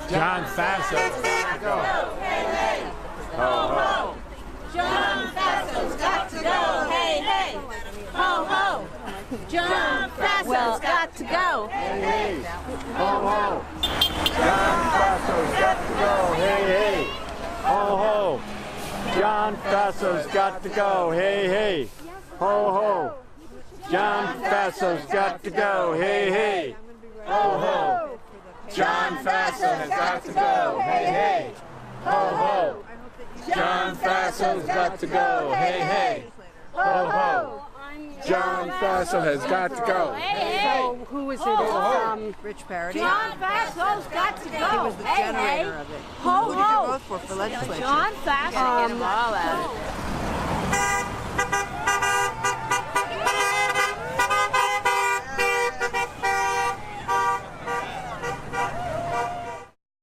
John Faso's got to go. Hey, hey. Ho, ho. John Faso's got to go. Hey, hey. Ho, ho. John Faso's got to go. Hey, hey. Ho, ho. John Faso's got to go. Hey, hey. Ho, ho. John Faso's got to go. Hey, hey. Ho, ho. John Faso's got to go. Hey, hey. Ho, ho. John Faso has got to go. Hey, hey. Ho, ho. John Faso's got to go. Hey, hey. Ho, ho. John Faso has got to go. So who is it? Rich Parody? John Faso's got to go. He was the generator of it. Ho, Who did you ho. vote for legislature? John Faso. Get them all out.